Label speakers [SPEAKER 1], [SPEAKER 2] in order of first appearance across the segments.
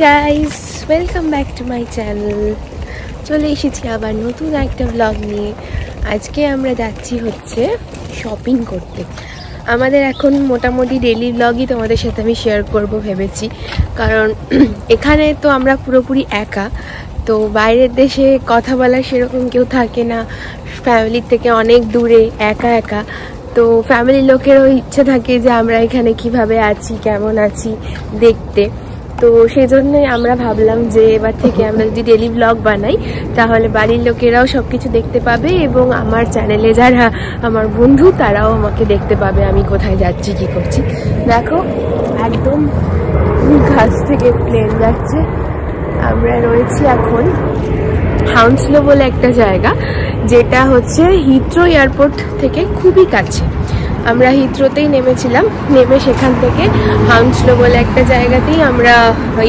[SPEAKER 1] Guys, welcome back to my channel. চলে এসেছি আবার নতুন একটা ব্লগ নিয়ে। আজকে আমরা যাচ্ছি হচ্ছে শপিং করতে। আমাদের এখন মোটামুটি ডেইলি ব্লগই তোমাদের সাথে আমি শেয়ার করব ভেবেছি, কারণ এখানে তো আমরা পুরোপুরি একা। তো বাইরের দেশে কথা বলার সেরকম কেউ থাকে না, ফ্যামিলির থেকে অনেক দূরে, একা একা। তো ফ্যামিলির লোকেরও ইচ্ছে থাকে যে আমরা এখানে কিভাবে আছি, কেমন আছি দেখতে। তো সেই জন্যই আমরা ভাবলাম যে এবার থেকে আমরা যদি ডেলি ব্লগ বানাই তাহলে বাড়ির লোকেরাও সব কিছু দেখতে পাবে, এবং আমার চ্যানেলে যারা আমার বন্ধু তারাও আমাকে দেখতে পাবে আমি কোথায় যাচ্ছি, কি করছি। দেখো একদম কাছ থেকে প্লেন যাচ্ছে। আমরা রয়েছি এখন হাউন্সলো বলে একটা জায়গা, যেটা হচ্ছে হিথ্রো এয়ারপোর্ট থেকে খুবই কাছে। আমরা হিথ্রোতেই নেমেছিলাম, নেমে সেখান থেকে হাউন্সলো বলে একটা জায়গাতেই আমরা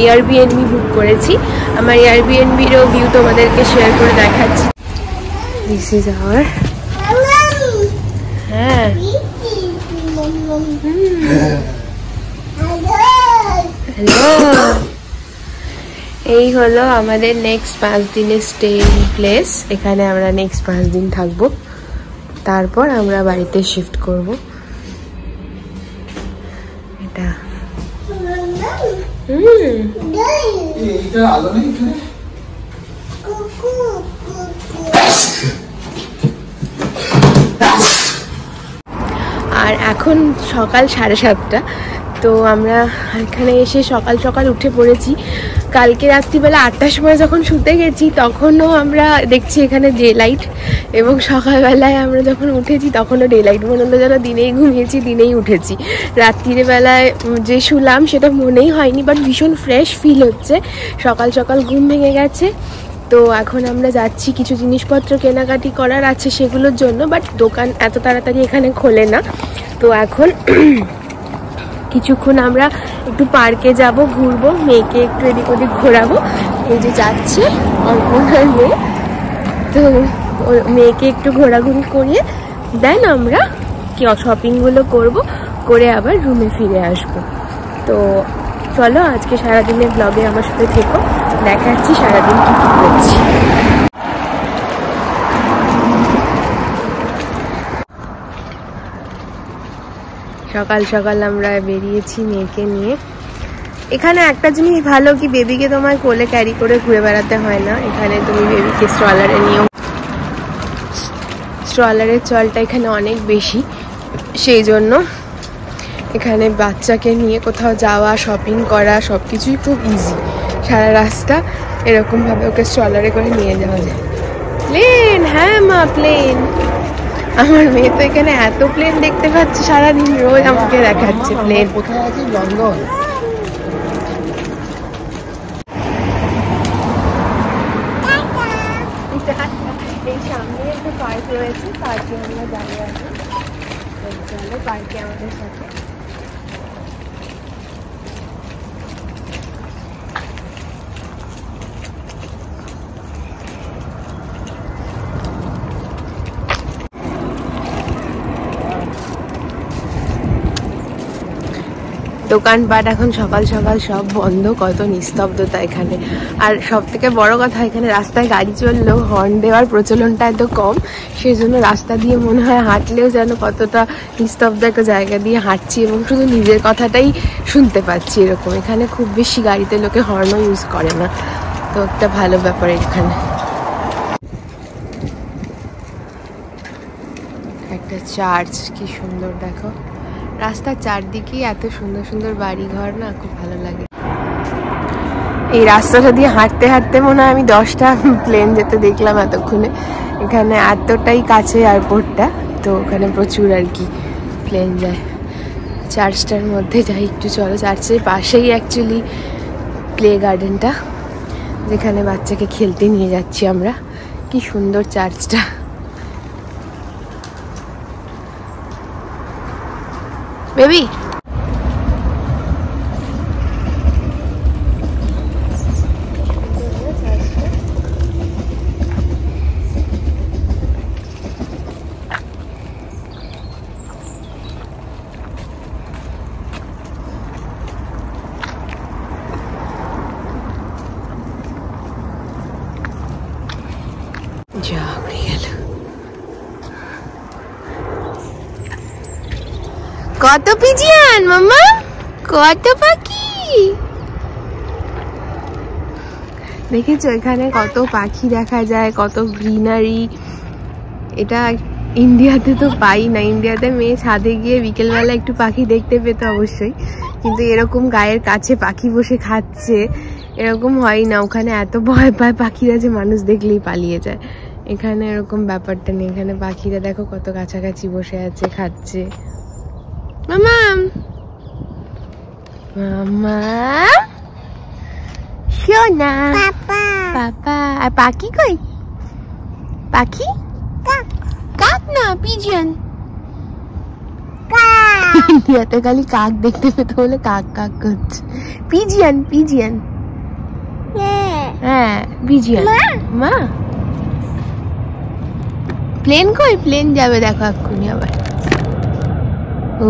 [SPEAKER 1] এয়ারবিএনবি বুক করেছি। আমার এয়ারবিএনবিরও ভিউ তোমাদেরকে শেয়ার করে দেখাচ্ছি। দিস ইজ আওয়ার, হ্যাঁ হ্যালো, এই হলো আমাদের নেক্সট 5 দিনের স্টে প্লেস। এখানে আমরা নেক্সট 5 দিন থাকবো, তারপর আমরা বাড়িতে শিফট করব। এটা আর এখন সকাল 7:30। তো আমরা এখানে এসে সকাল সকাল উঠে পড়েছি। কালকে রাত্রিবেলা 8টার সময় যখন শুতে গেছি তখনও আমরা দেখছি এখানে ডে লাইট, এবং সকালবেলায় আমরা যখন উঠেছি তখনও ডে লাইট। মনে হলো যেন দিনেই ঘুমিয়েছি, দিনেই উঠেছি। রাত্রির বেলায় যে শুলাম সেটা মনেই হয়নি, বাট ভীষণ ফ্রেশ ফিল হচ্ছে। সকাল সকাল ঘুম ভেঙে গেছে। তো এখন আমরা যাচ্ছি, কিছু জিনিসপত্র কেনাকাটি করার আছে সেগুলোর জন্য, বাট দোকান এত তাড়াতাড়ি এখানে খোলে না। তো এখন কিছুক্ষণ আমরা একটু পার্কে যাব, ঘুরবো, মেয়েকে একটু এদিক ওদিক ঘোরাবো। এই যে যাচ্ছে অর্পণার মেয়ে, তো মেয়েকে একটু ঘোরাঘুরি করিয়ে দেন আমরা কি শপিংগুলো করবো, করে আবার রুমে ফিরে আসবো। তো চলো আজকে সারাদিনের ব্লগে আমার সাথে থেকো, দেখাচ্ছি সারাদিন কি কি করছি। সকাল সকাল আমরা বেরিয়েছি মেয়েকে নিয়ে। এখানে একটা জিনিস ভালো কি, বেবিকে তোমায় কোলে ক্যারি করে ঘুরে বেড়াতে হয় না। এখানে তুমি বেবিকে স্ট্রলারে নিও, স্ট্রলারের চলটা এখানে অনেক বেশি, সেই জন্য এখানে বাচ্চাকে নিয়ে কোথাও যাওয়া, শপিং করা সব কিছুই খুব ইজি। সারা রাস্তা এরকমভাবে ওকে স্ট্রলারে করে নিয়ে যাওয়া যায়। প্লেন, হ্যাঁ মা প্লেন। আমার মেয়ে তো এখানে এত প্লেন দেখতে পাচ্ছে সারাদিন, রোজ আমাকে দেখাচ্ছে প্লেন।
[SPEAKER 2] কোথায় আছে? লন্ডন।
[SPEAKER 1] এই সামনে একটা পার্ক রয়েছে, পার্কে আমরা যাবো এখন। চলো পার্কে আমাদের সাথে। দোকানপাট এখন সকাল সকাল সব বন্ধ, কত নিস্তব্ধতা এখানে। আর সব থেকে বড় কথা, এখানে রাস্তায় গাড়ি চললেও হর্ন দেওয়ার প্রচলনটা এত কম, সেই জন্য রাস্তা দিয়ে মনে হয় হাঁটলেও যেন কতটা নিস্তব্ধ একটা জায়গা দিয়ে হাঁটছি, এবং শুধু নিজের কথাটাই শুনতে পাচ্ছি এরকম। এখানে খুব বেশি গাড়িতে লোকে হর্নও ইউজ করে না, তো একটা ভালো ব্যাপার এখানে। একটা চার্চ, কি সুন্দর দেখো। রাস্তার চারদিকেই এত সুন্দর সুন্দর বাড়ি ঘর, না খুব ভালো লাগে। এই রাস্তাটা দিয়ে হাঁটতে হাঁটতে মনে হয় আমি 10টা প্লেন যেতে দেখলাম এতক্ষণে। এখানে এতটাই কাছে এয়ারপোর্টটা, তো ওখানে প্রচুর আর কি প্লেন যায়। চার্চটার মধ্যে যাই একটু, চলো। চার্চের পাশেই অ্যাকচুয়ালি প্লে গার্ডেনটা, যেখানে বাচ্চাকে খেলতে নিয়ে যাচ্ছি আমরা। কি সুন্দর চার্চটা। বেবি যা উড়ে গেল। কত পিজিয়ান মামা, কত পাখি দেখেছো? এখানে কত পাখি দেখা যায়, কত গ্রিনারি। এটা ইন্ডিয়াতে তো পাই না। ইন্ডিয়াতে মেয়ে ছাদে গিয়ে বিকেলবেলা একটু পাখি দেখতে পেতো অবশ্যই, কিন্তু এরকম গায়ের কাছে পাখি বসে খাচ্ছে এরকম হয় না। ওখানে এত ভয় পায় পাখিরা যে মানুষ দেখলেই পালিয়ে যায়। এখানে এরকম ব্যাপারটা নেই। এখানে পাখিরা দেখো কত কাছাকাছি বসে আছে, খাচ্ছে। মামা মামা সোনা পাপা পাপা। আর পাখি কই? পাখি কাক না, পিজিয়ন। ইন্ডিয়াতে খালি কাক দেখতে পেতে বলে কাক কাক করছে। পিজিয়ন পিজিয়ন, হ্যাঁ পিজিয়ন। মা প্লেন কই? প্লেন যাবে দেখো এক্ষুনি আবার।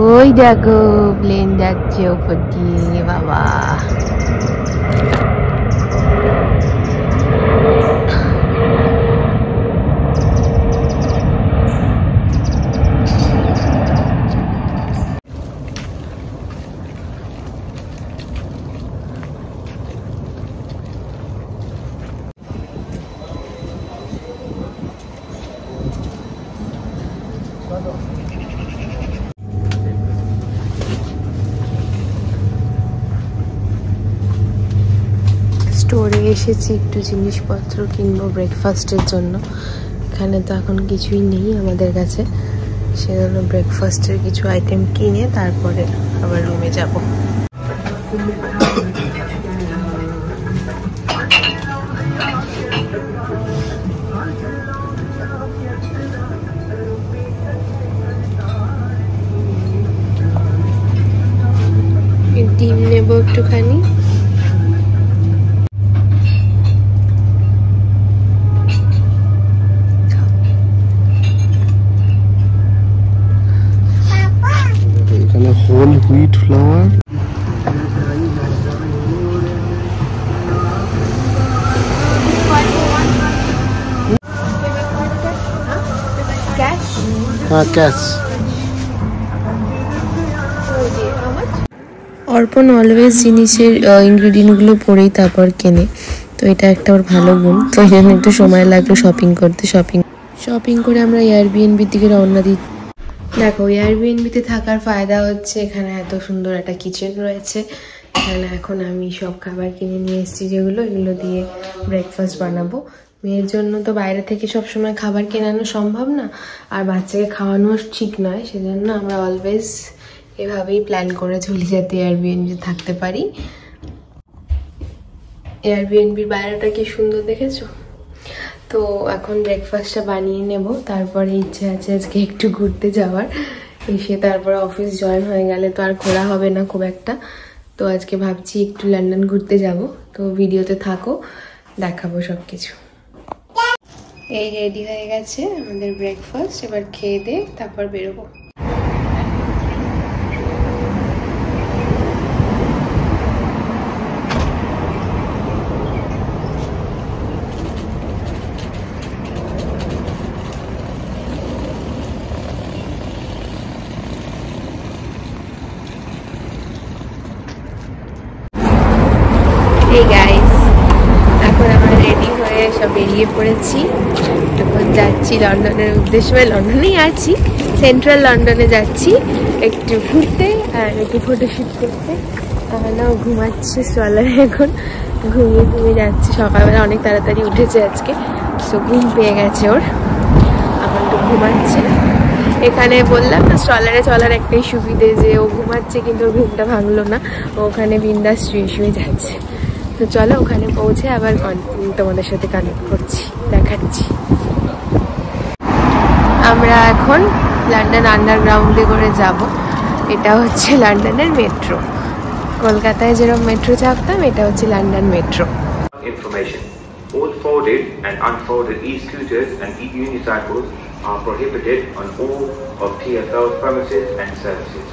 [SPEAKER 1] ওই দেখো প্লেন যাচ্ছে ওপর দিয়ে। বাবা স্টোরে এসেছি একটু জিনিসপত্র কিনবো ব্রেকফাস্টের জন্য। এখানে তো এখন কিছুই নেই আমাদের কাছে, সেজন্য ব্রেকফাস্টের কিছু আইটেম কিনে তারপরে আবার রুমে যাব। ডিম নেবো একটুখানি।
[SPEAKER 2] Whole wheat flour, cash.
[SPEAKER 1] Arpan always জিনিসের ইনগ্রেডিয়েন্টগুলো পড়েই তারপর কেনে, তো এটা একটা ওর ভালো গুণ। তো এই জন্য একটু সময় লাগলো শপিং করতে। শপিং করে আমরা এয়ারবিএনবির দিকে রওনা দিই। দেখো এয়ারবিএনবিতে থাকার ফায়দা হচ্ছে এখানে এত সুন্দর একটা কিচেন রয়েছে। এখানে এখন আমি সব খাবার কিনে নিয়ে এসেছি, এগুলো দিয়ে ব্রেকফাস্ট বানাবো। মেয়ের জন্য তো বাইরে থেকে সবসময় খাবার কেনানো সম্ভব না, আর বাচ্চাকে খাওয়ানো ঠিক নয়, সেজন্য আমরা অলওয়েজ এভাবেই প্ল্যান করে চলি যাতে এয়ারবিএনবি থাকতে পারি। এয়ারবিএনবির বাইরেটা কি সুন্দর দেখেছো? তো এখন ব্রেকফাস্টটা বানিয়ে নেব, তারপরে ইচ্ছে আছে আজকে একটু ঘুরতে যাওয়ার। এসে তারপরে অফিস জয়েন হয়ে গেলে তো আর ঘোরা হবে না খুব একটা। তো আজকে ভাবছি একটু লন্ডন ঘুরতে যাব। তো ভিডিওতে থাকো, দেখাবো সব কিছু। এই রেডি হয়ে গেছে আমাদের ব্রেকফাস্ট, এবার খেয়ে দিয়ে তারপর বেরোবো। Hey guys, এখন আমরা রেডি হয়ে সব বেরিয়ে পড়েছি। এখন যাচ্ছি লন্ডনের উদ্দেশ্যে। লন্ডনেই আছি, সেন্ট্রাল লন্ডনে যাচ্ছি একটু ঘুরতে আর একটু ফটোশ্যুট করতে। না ঘুমাচ্ছে সোয়ালারে, এখন ঘুমিয়ে যাচ্ছি। সকালবেলা অনেক তাড়াতাড়ি উঠেছে আজকে, সো ঘুম পেয়ে গেছে ওর, এখন তো ঘুমাচ্ছে। এখানে বললাম না স্ট্রলারে চলার একটাই সুবিধে যে ও ঘুমাচ্ছে কিন্তু ওর ঘুমটা ভাঙলো না, ও ওখানে বিন্দাস শুয়ে যাচ্ছে। তো চলো ওখানে পৌঁছে আবার তোমাদের সাথে কানেক্ট করছি, দেখাচ্ছি। আমরা এখন লন্ডন আন্ডারগ্রাউন্ডে করে যাব। এটা হচ্ছে লন্ডনের মেট্রো। কলকাতায় যেরকম মেট্রো চাপতাম, এটা হচ্ছে London metro.
[SPEAKER 3] Information. All folded and unfolded e-scooters and e-unicycles are prohibited on all of TfL's premises and services.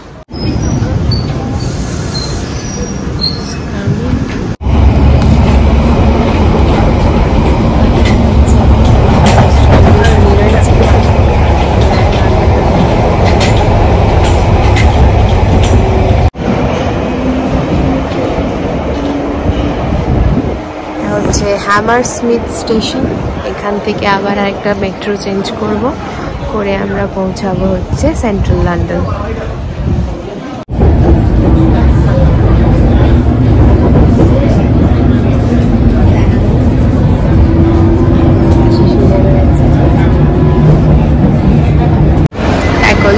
[SPEAKER 1] Hammersmith station. এখান থেকে আবার একটা মেট্রো চেঞ্জ করব, করে আমরা পৌঁছাবো হচ্ছে সেন্ট্রাল লন্ডন।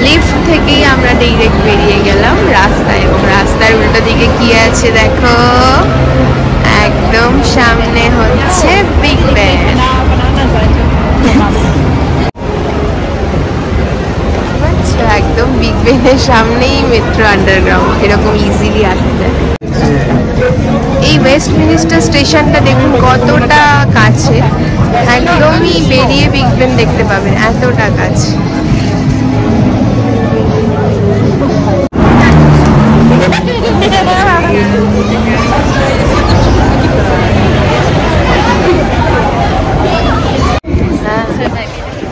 [SPEAKER 1] লিফট থেকেই আমরা ডাইরেক্ট বেরিয়ে গেলাম রাস্তায়, এবং রাস্তার উল্টো দিকে কি আছে দেখো, একদম সামনে হচ্ছে বিগ ব্যান। একদম বিগ ব্যানের সামনেই মেট্রো আন্ডারগ্রাউন্ড, এরকম ইজিলি আসা যায়। এই ওয়েস্টমিনিস্টার স্টেশনটা দেখুন কতটা কাছে, একদমই বেরিয়ে বিগ ব্যান দেখতে পাবেন, এতটা কাছে।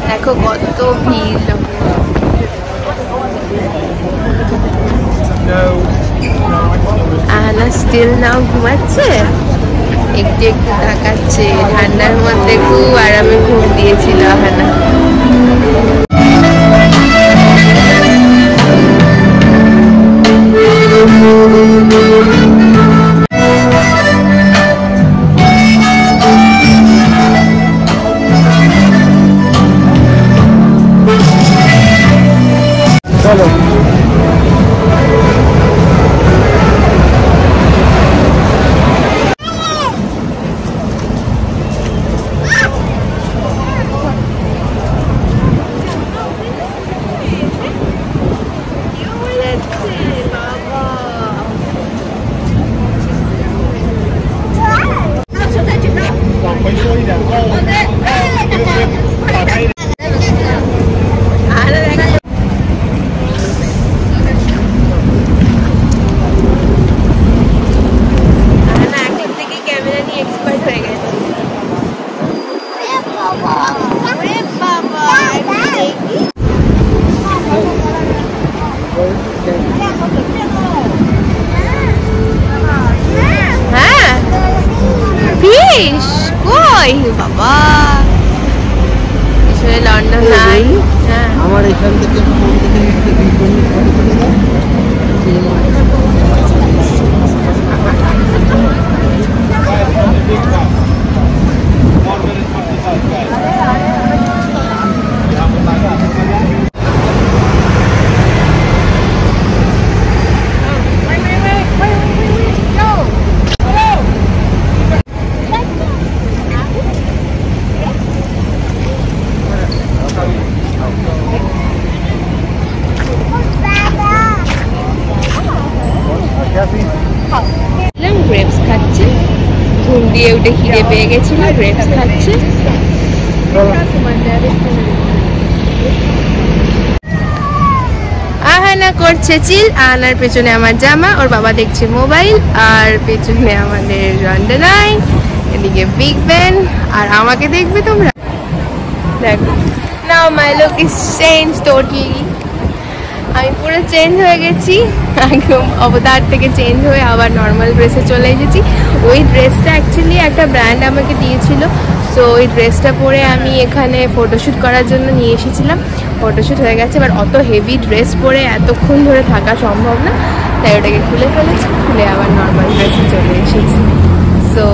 [SPEAKER 1] দেখো কত ভিড়। আহানা স্টিল নাও ঘুমাচ্ছে, একটু একটু তাকাচ্ছে। ঠান্ডার মধ্যে খুব আরামে ঘুম দিয়েছিল আহানা। কই বাবা, লন্ডন নাই।
[SPEAKER 2] আমার এখান থেকে
[SPEAKER 1] গ্রেপস খাচ্ছে, ঘুম দিয়ে উঠে খিদে পেয়ে গেছিল, গ্রেপস খাচ্ছে। আহানা করছে চিল, আহানার পেছনে আমার জামা, ওর বাবা দেখছে মোবাইল, আর পেছনে আমাদের লন্ডন আই, এদিকে বিগ ব্যান, আর আমাকে দেখবে তোমরা। দেখো নাও মাই লুক ইজ চেঞ্জ টোটালি। আমি পুরো চেঞ্জ হয়ে গেছি, একদম অবতার থেকে চেঞ্জ হয়ে আবার নর্মাল ড্রেসে চলে এসেছি। ওই ড্রেসটা অ্যাকচুয়ালি একটা ব্র্যান্ড আমাকে দিয়েছিল, সো ওই ড্রেসটা পরে আমি এখানে ফটোশ্যুট করার জন্য নিয়ে এসেছিলাম। ফটোশ্যুট হয়ে গেছে, এবার অত হেভি ড্রেস পরে এতক্ষণ ধরে থাকা সম্ভব না, তাই ওটাকে খুলে ফেলেছি, খুলে আবার নর্মাল ড্রেসে চলে এসেছি। সো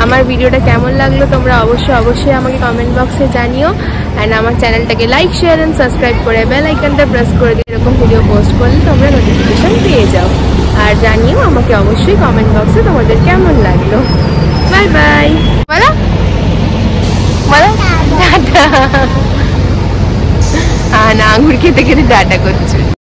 [SPEAKER 1] আমার ভিডিওটা কেমন লাগলো তোমরা অবশ্যই আমাকে কমেন্ট বক্সে জানিও। অ্যান্ড আমার চ্যানেলটাকে লাইক, শেয়ার অ্যান্ড সাবস্ক্রাইব করে বেল আইকনটা প্রেস করে দিয়ে এরকম ভিডিও পোস্ট করলে তোমরা নোটিফিকেশান পেয়ে যাও। আর জানিও আমাকে অবশ্যই কমেন্ট বক্সে তোমাদের কেমন লাগলো। Bye bye. বলো বলো টাটা। না আঙুর খেতে খেতে টাটা করছে।